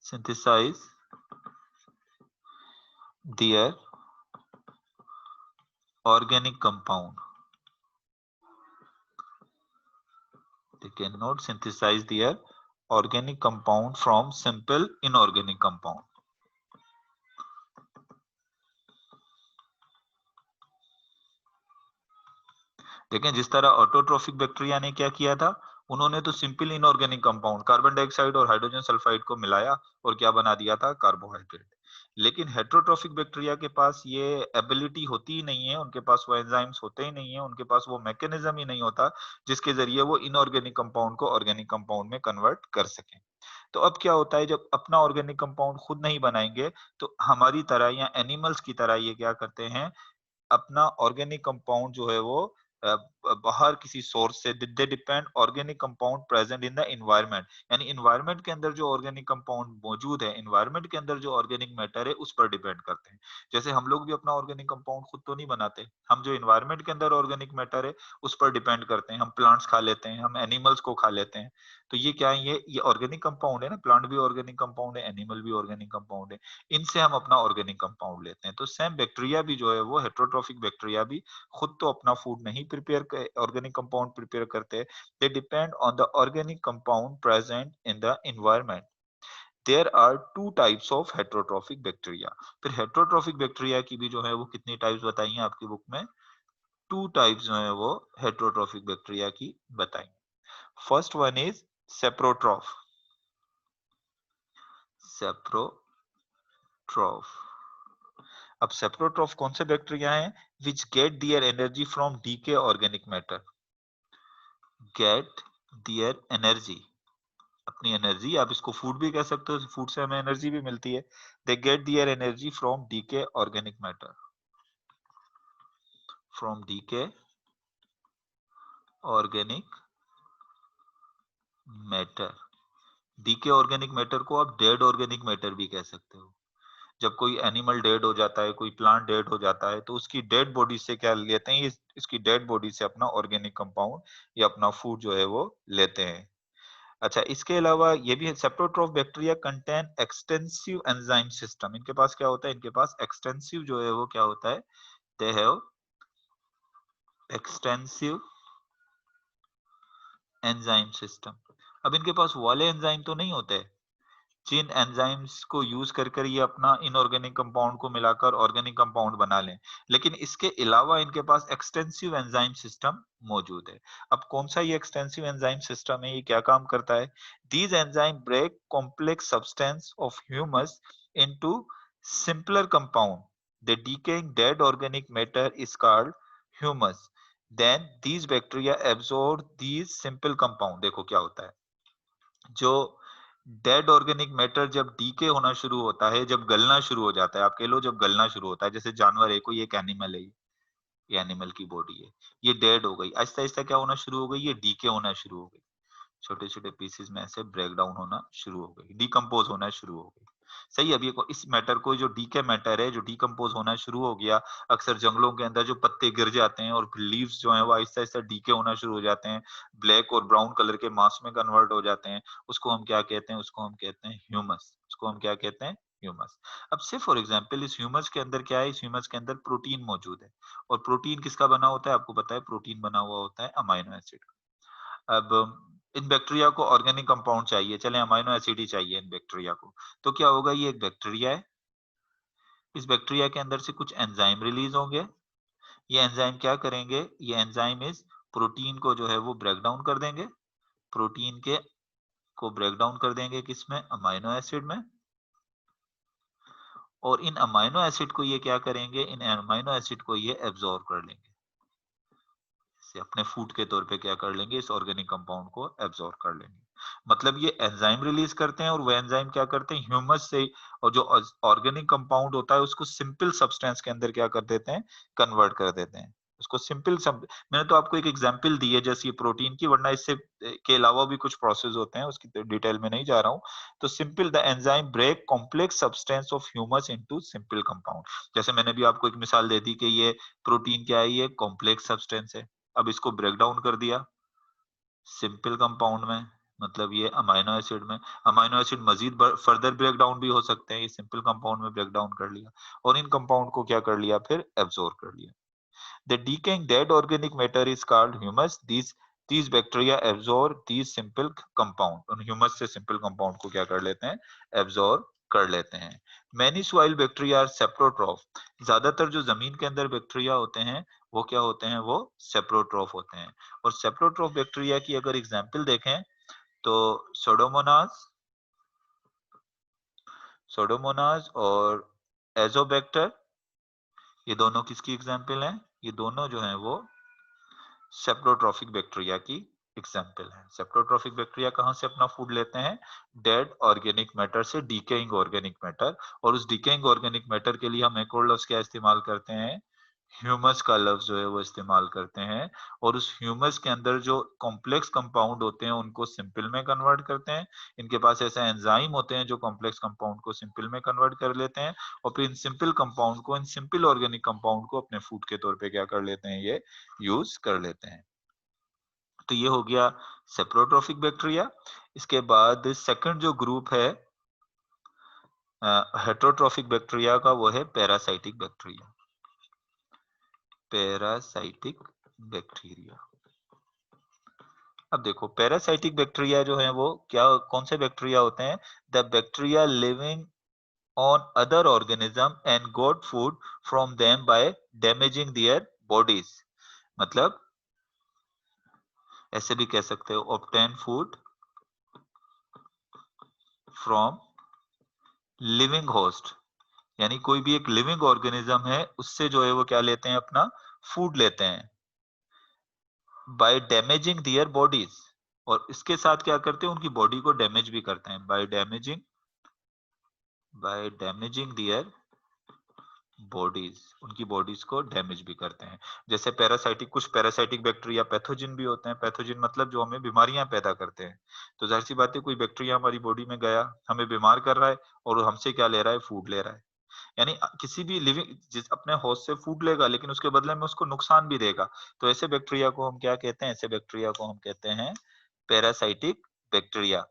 synthesize their organic compound. They cannot synthesize their organic compound from simple inorganic compound. देखें जिस तरह ऑटोट्रोफिक बैक्टीरिया ने क्या किया था, उन्होंने तो simple inorganic compound carbon dioxide और हाइड्रोजन सल्फाइड को मिलाया और क्या बना दिया था, कार्बोहाइड्रेट। लेकिन हेट्रोट्रोफिक बैक्टीरिया के पास ये एबिलिटी होती ही नहीं है, उनके पास वो एंजाइम्स होते ही नहीं है, उनके पास वो मैकेनिज्म ही नहीं होता जिसके जरिए वो इनऑर्गेनिक कंपाउंड को ऑर्गेनिक कंपाउंड में कन्वर्ट कर सकें। तो अब क्या होता है, जब अपना ऑर्गेनिक कंपाउंड खुद नहीं बनाएंगे तो हमारी तरह या एनिमल्स की तरह ये क्या करते हैं, अपना ऑर्गेनिक कंपाउंड जो है वो बाहर किसी सोर्स से they depend organic compound present in the environment, यानी एनवायरनमेंट के अंदर जो ऑर्गेनिक कंपाउंड मौजूद है, एनवायरनमेंट के अंदर जो ऑर्गेनिक मैटर है उस पर डिपेंड करते हैं। जैसे हम लोग भी अपना ऑर्गेनिक कंपाउंड खुद तो नहीं बनाते, हम जो एनवायरनमेंट के अंदर ऑर्गेनिक मैटर है उस पर डिपेंड करते हैं। हम प्लांट्स खा लेते हैं, हम एनिमल्स को खा लेते हैं। तो ये क्या है, ये ऑर्गेनिक कंपाउंड है ना, प्लांट भी ऑर्गेनिक कंपाउंड है, एनिमल भी ऑर्गेनिक कंपाउंड है, इनसे हम अपना ऑर्गेनिक कंपाउंड लेते हैं। तो सेम बैक्टीरिया भी जो है वो हेट्रोट्रोफिक बैक्टीरिया भी खुद तो अपना फूड नहीं प्रिपेयर ऑर्गेनिक कंपाउंड प्रिपेयर करते, they depend on the organic compound present in the environment. There are two types of heterotrophic bacteria. फिर हेट्रोट्रोफिक बैक्टीरिया की भी जो है वो कितनी टाइप्स बताई हैं आपकी बुक में, टू टाइप्स जो है वो हेट्रोट्रोफिक बैक्टीरिया की बताई। First one is saprotroph. Saprotroph, अब सेप्रोट्रॉफ कौन से बैक्टीरिया हैं, which get their energy from decay organic matter, get their energy, अपनी एनर्जी, आप इसको फूड भी कह सकते हो, फूड से हमें एनर्जी भी मिलती है। They get their energy from decay organic matter, from decay organic matter. Decay organic matter को आप डेड ऑर्गेनिक मैटर भी कह सकते हो। जब कोई एनिमल डेड हो जाता है, कोई प्लांट डेड हो जाता है, तो उसकी डेड बॉडी से क्या लेते हैं, इसकी डेड बॉडी से अपना ऑर्गेनिक कंपाउंड या अपना फूड जो है वो लेते हैं। अच्छा, इसके अलावा ये भी है, saprotroph bacteria contain extensive enzyme system. इनके पास क्या होता है, इनके पास एक्सटेंसिव जो है वो क्या होता है, they have extensive enzyme system. अब इनके पास वो वाले एंजाइम तो नहीं होते जिन एंजाइम्स को यूज कर कर ये अपना इनऑर्गेनिक कंपाउंड को मिलाकर ऑर्गेनिक कंपाउंड बना लें, लेकिन इसके अलावा इनके पास एक्सटेंसिव एंजाइम सिस्टम मौजूद है। अब कौन सा ये एक्सटेंसिव एंजाइम सिस्टम है, ये क्या काम करता है, these enzyme break complex substance of humus into simpler compound, the decaying dead organic matter is called humus, then these bacteria absorb these simple compound. देखो क्या होता है, जो डेड ऑर्गेनिक मैटर जब डीके होना शुरू होता है, जब गलना शुरू हो जाता है, आप कह लो जब गलना शुरू होता है, जैसे जानवर है, कोई एक एनिमल है, ये एनिमल की बॉडी है, ये डेड हो गई, आहिस्ता आहिस्ता क्या होना शुरू हो गई, ये डीके होना शुरू हो गई, छोटे छोटे पीसेस में ऐसे ब्रेक डाउन होना शुरू हो गई, डिकम्पोज होना शुरू हो गई। सही, अब ये इस मैटर को, जो डीके मैटर है, जो डिकम्पोज होना शुरू हो गया, अक्सर जंगलों के अंदर जो पत्ते गिर जाते हैं और फिर लीव्स जो है वो आहिस्ता आहिस्ता डीके होना शुरू हो जाते हैं, ब्लैक और ब्राउन कलर के मास में कन्वर्ट हो जाते हैं, उसको हम क्या कहते हैं, उसको हम कहते हैं ह्यूमस, उसको हम क्या कहते हैं, ह्यूमस। अब से फॉर एग्जांपल इस ह्यूमस के अंदर क्या है, इस ह्यूमस के अंदर प्रोटीन मौजूद है, और प्रोटीन किसका बना होता है, आपको पता है, प्रोटीन बना हुआ होता है अमाइनो एसिड। अब इन बैक्टीरिया को ऑर्गेनिक कंपाउंड चाहिए, चले अमाइनो एसिड ही चाहिए इन बैक्टीरिया को, तो क्या होगा, ये एक बैक्टीरिया है, इस बैक्टीरिया के अंदर से कुछ एंजाइम रिलीज होंगे, ये एंजाइम क्या करेंगे, ये एंजाइम इस प्रोटीन को जो है वो ब्रेक डाउन कर देंगे, प्रोटीन के को ब्रेक डाउन कर देंगे किसमें, अमाइनो एसिड में, और इन अमाइनो एसिड को ये क्या करेंगे, इन अमाइनो एसिड को ये एब्जॉर्ब कर लेंगे, से अपने फूड के तौर पे क्या कर लेंगे, इस ऑर्गेनिक कंपाउंड को एब्जॉर्ब कर लेंगे। मतलब ये एंजाइम रिलीज करते हैं, और वो एंजाइम क्या करते हैं, ह्यूमस से, और जो ऑर्गेनिक कंपाउंड होता है उसको सिंपल सब्सटेंस के अंदर क्या कर देते हैं, कन्वर्ट कर देते हैं। उसको मैंने तो आपको एक एग्जांपल दी है जैसे ये प्रोटीन की, वरना इससे के अलावा भी कुछ प्रोसेस होते हैं, उसकी तो डिटेल में नहीं जा रहा हूँ। तो simple the enzyme break complex substance of humus into simple compound. जैसे मैंने भी आपको एक मिसाल दे दी कि ये प्रोटीन क्या है, ये कॉम्प्लेक्स सब्सटेंस है। अब इसको ब्रेक डाउन कर दिया सिंपल कंपाउंड में, मतलब ये अमाइनो एसिड में। अमाइनो एसिड मजीद फर्दर ब्रेक डाउन भी हो सकते हैं, ये सिंपल कंपाउंड में ब्रेक डाउन कर लिया और इन कंपाउंड को क्या कर लिया, फिर एब्जॉर्ब कर लिया। The decaying dead organic matter is called humus. These bacteria absorb these simple compound. उन humus से simple compound को क्या कर लेते हैं, absorb कर लेते हैं। Many soil bacteria are saprotroph. ज्यादातर जो जमीन के अंदर बैक्टीरिया होते हैं वो क्या होते हैं, वो सेप्रोट्रॉफ होते हैं। और सेप्रोट्रॉफ बैक्टीरिया की अगर एग्जाम्पल देखें तो सोडोमोनास सोडोमोनास और एजोबैक्टर, ये दोनों किसकी एग्जाम्पल हैं, ये दोनों जो हैं वो सेप्रोट्रॉफिक बैक्टीरिया की एग्जाम्पल है। सेप्रोट्रॉफिक बैक्टीरिया कहाँ से अपना फूड लेते हैं, डेड ऑर्गेनिक मैटर से, डिकेइंग ऑर्गेनिक मैटर। और उस डिकेइंग ऑर्गेनिक मैटर के लिए हम एक और लफ्ज क्या इस्तेमाल करते हैं, ह्यूमस का लफ्ज जो है वो इस्तेमाल करते हैं। और उस ह्यूमस के अंदर जो कॉम्प्लेक्स कंपाउंड होते हैं उनको सिंपल में कन्वर्ट करते हैं। इनके पास ऐसे एंजाइम होते हैं जो कॉम्प्लेक्स कंपाउंड को सिंपल में कन्वर्ट कर लेते हैं और फिर इन सिंपल कंपाउंड को, इन सिंपल ऑर्गेनिक कंपाउंड को अपने फूड के तौर पे क्या कर लेते हैं, ये यूज कर लेते हैं। तो ये हो गया सेप्रोट्रॉफिक बैक्टीरिया। इसके बाद सेकंड जो ग्रुप है हेटरोट्रॉफिक बैक्टीरिया का, वो है पैरासाइटिक बैक्टीरिया। पैरासाइटिक बैक्टीरिया, अब देखो पैरासाइटिक बैक्टीरिया जो है वो क्या, कौन से बैक्टीरिया होते हैं, the bacteria living on other organism and got food from them by damaging their bodies। मतलब ऐसे भी कह सकते हो obtain food from living host, यानी कोई भी एक लिविंग ऑर्गेनिज्म है उससे जो है वो क्या लेते हैं, अपना फूड लेते हैं, बाय डैमेजिंग दियर बॉडीज। और इसके साथ क्या करते हैं, उनकी बॉडी को डैमेज भी करते हैं, बाय डैमेजिंग दियर बॉडीज, उनकी बॉडीज को डैमेज भी करते हैं। जैसे पैरासाइटिक, कुछ पैरासाइटिक बैक्टीरिया पैथोजिन भी होते हैं। पैथोजिन मतलब जो हमें बीमारियां पैदा करते हैं। तो जाहिर सी बात है कोई बैक्टीरिया हमारी बॉडी में गया, हमें बीमार कर रहा है और हमसे क्या ले रहा है, फूड ले रहा है। यानी किसी भी लिविंग जिस अपने होस्ट से फूड लेगा लेकिन उसके बदले में उसको नुकसान भी देगा। तो ऐसे बैक्टीरिया को हम क्या कहते हैं, ऐसे बैक्टीरिया को हम कहते हैं पैरासाइटिक बैक्टीरिया।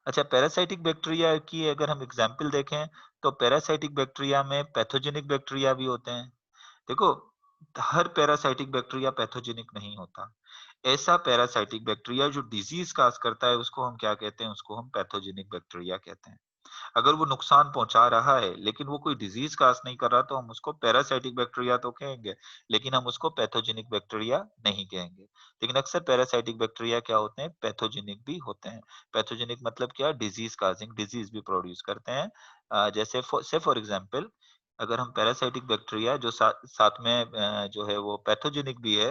अच्छा, पैरासाइटिक बैक्टीरिया की अगर हम एग्जाम्पल देखें तो पैरासाइटिक बैक्टीरिया में पैथोजेनिक बैक्टीरिया भी होते हैं। देखो, हर पैरासाइटिक बैक्टीरिया पैथोजेनिक नहीं होता। ऐसा पैरासाइटिक बैक्टीरिया जो डिजीज काज करता है उसको हम क्या कहते हैं, उसको हम पैथोजेनिक बैक्टीरिया कहते हैं। अगर वो नुकसान पहुंचा रहा है लेकिन वो कोई डिजीज काज नहीं कर रहा तो हम उसको पैरासाइटिक बैक्टीरिया तो कहेंगे, लेकिन हम उसको पैथोजेनिक बैक्टीरिया नहीं कहेंगे। लेकिन अक्सर पैरासाइटिक बैक्टीरिया क्या होते हैं, पैथोजेनिक भी होते हैं। पैथोजेनिक मतलब क्या, डिजीज काजिंग, डिजीज भी प्रोड्यूस करते हैं। जैसे फॉर एग्जांपल अगर हम पैरासाइटिक बैक्टीरिया जो साथ में जो है वो पैथोजेनिक भी है,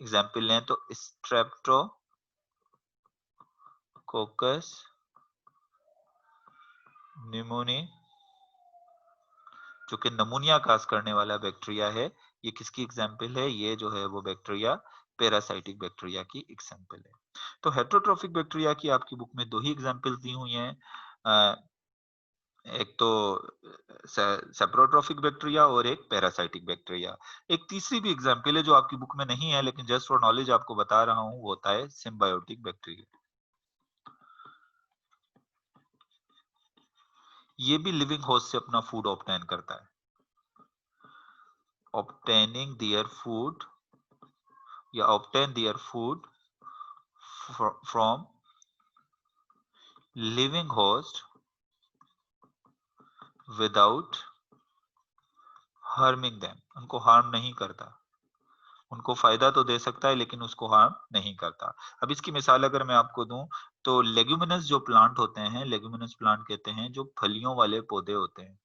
एग्जाम्पल लें तो स्ट्रेप्टोकोकस निमोनी, जो कि नमूनिया काज करने वाला बैक्टीरिया है, ये किसकी एग्जाम्पल है, ये जो है वो बैक्टीरिया पैरासाइटिक बैक्टीरिया की एग्जाम्पल है। तो हेटरोट्रॉफिक बैक्टीरिया की आपकी बुक में दो ही एग्जाम्पल दी हुई हैं, एक तो सेप्रोट्रॉफिक बैक्टीरिया और एक पैरासाइटिक बैक्टीरिया। एक तीसरी भी एग्जाम्पल है जो आपकी बुक में नहीं है लेकिन जस्ट फॉर नॉलेज आपको बता रहा हूं, वो होता है सिम्बायोटिक बैक्टीरिया। ये भी लिविंग होस्ट से अपना फूड ऑब्टेन करता है, obtaining their food या obtain their food from living host without harming them। उनको हार्म नहीं करता, उनको फायदा तो दे सकता है लेकिन उसको हार्म नहीं करता। अब इसकी मिसाल अगर मैं आपको दूं तो लेग्यूमिनस जो प्लांट होते हैं, लेग्यूमिनस प्लांट कहते हैं जो फलियों वाले पौधे होते हैं।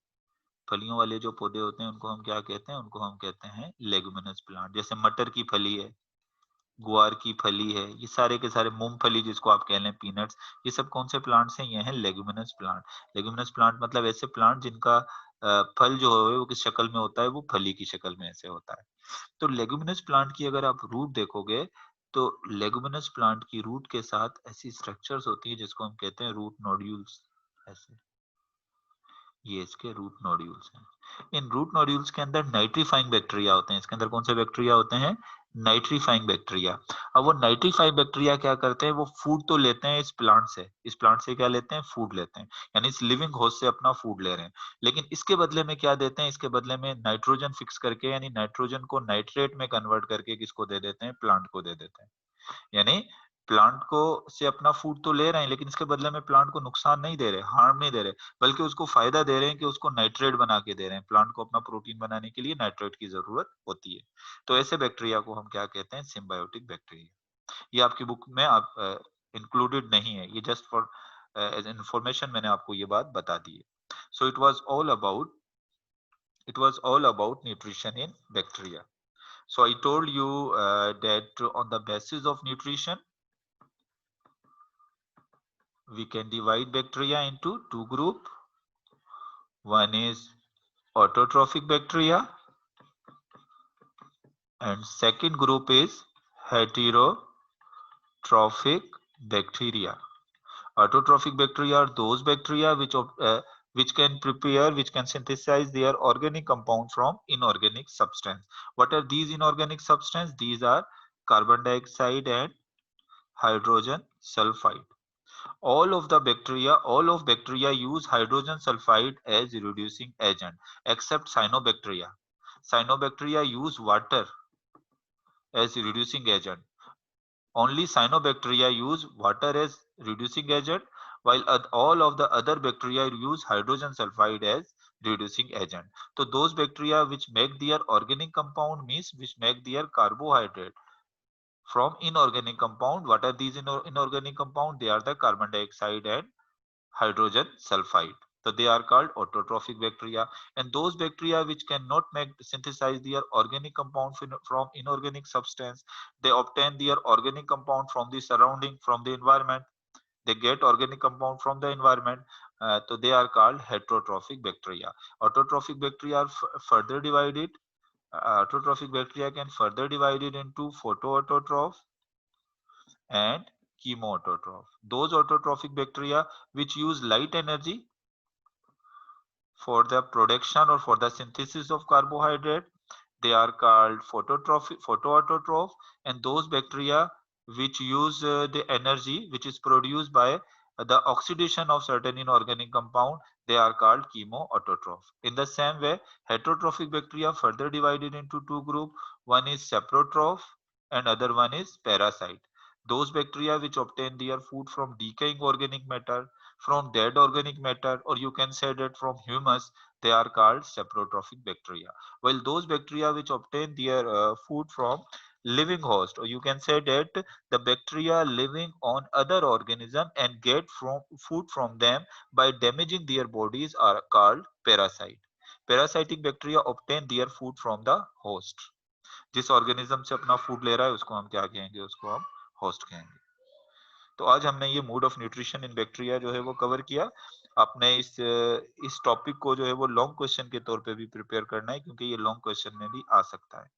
फलियों वाले जो पौधे होते हैं उनको हम क्या कहते हैं, उनको हम कहते हैं लेग्यूमिनस प्लांट। जैसे मटर की फली है, गुआर की फली है, ये सारे के सारे, मूंगफली जिसको आप कह लें, पीनट्स, ये सब कौन से प्लांट्स हैं, ये हैं लेगुमिनस प्लांट। लेगुमिनस प्लांट मतलब ऐसे प्लांट जिनका फल जो है वो किस शक्ल में होता है, वो फली की शक्ल में ऐसे होता है। तो लेगुमिनस प्लांट की अगर आप रूट देखोगे तो लेगुमिनस प्लांट की रूट के साथ ऐसी स्ट्रक्चर्स होती है जिसको हम कहते हैं रूट नोड्यूल्स। ऐसे ये इसके रूट नोड्यूल्स हैं। इन रूट नोड्यूल्स के अंदर नाइट्रीफाइंग बैक्टीरिया होते हैं। इसके अंदर कौन से बैक्टीरिया होते हैं? Nitrifying bacteria. अब वो नाइट्रीफाइंग बैक्टीरिया क्या करते हैं? वो फूड तो लेते हैं इस प्लांट से। इस प्लांट से क्या लेते हैं? फूड लेते हैं, यानी इस लिविंग होस्ट से अपना फूड ले रहे हैं। लेकिन इसके बदले में क्या देते हैं? इसके बदले में नाइट्रोजन फिक्स करके, यानी नाइट्रोजन को नाइट्रेट में कन्वर्ट करके किसको दे देते हैं? प्लांट को दे देते हैं। यानी प्लांट को से अपना फूड तो ले रहे हैं, लेकिन इसके बदले में प्लांट को नुकसान नहीं दे रहे, हार्म नहीं दे रहे, बल्कि उसको फायदा दे रहे हैं कि उसको नाइट्रेट बना के दे रहे हैं। प्लांट को अपना प्रोटीन बनाने के लिए नाइट्रेट की जरूरत होती है। तो ऐसे बैक्टीरिया को हम क्या कहते हैं? Symbiotic bacteria. ये आपकी बुक में आप इंक्लूडेड नहीं है, ये जस्ट फॉर एज इंफॉर्मेशन मैंने आपको ये बात बता दी है। So it was all about nutrition in bacteria. So I told you that on the basis of nutrition, we can divide bacteria into two groups. One is autotrophic bacteria and second group is heterotrophic bacteria. Autotrophic bacteria are those bacteria which can synthesize their organic compound from inorganic substance. What are these inorganic substance? These are carbon dioxide and hydrogen sulfide. All of bacteria use hydrogen sulfide as reducing agent, except cyanobacteria. Cyanobacteria use water as reducing agent. Only cyanobacteria use water as reducing agent, while all of the other bacteria use hydrogen sulfide as reducing agent. So those bacteria which make their organic compound, means which make their carbohydrate from inorganic compound. What are these inorganic compound? They are the carbon dioxide and hydrogen sulfide. So they are called autotrophic bacteria. And those bacteria which cannot synthesize their organic compound from inorganic substance, they obtain their organic compound from the surrounding, from the environment. They get organic compound from the environment. So they are called heterotrophic bacteria. Autotrophic bacteria are further divided. Autotrophic bacteria can further divided into photoautotroph and chemoautotroph. Those autotrophic bacteria which use light energy for the production or for the synthesis of carbohydrate, they are called photoautotroph. And those bacteria which use the energy which is produced by the oxidation of certain inorganic compound, they are called chemoautotroph. In the same way, heterotrophic bacteria further divided into two groups. One is saprotroph and other one is parasite. Those bacteria which obtain their food from decaying organic matter, from dead organic matter, or you can say that from humus, they are called saprotrophic bacteria. While those bacteria which obtain their food from living host, or you can say that the bacteria living on other organism and get from food from them by damaging their bodies, are called parasite. Parasitic bacteria obtain their food from the host. जिस organism से अपना food ले रहा है उसको हम क्या कहेंगे? उसको हम होस्ट कहेंगे। तो आज हमने ये mode of nutrition in bacteria जो है वो कवर किया। आपने इस टॉपिक को जो है वो लॉन्ग क्वेश्चन के तौर पे भी प्रिपेयर करना है, क्योंकि ये लॉन्ग क्वेश्चन में भी आ सकता है।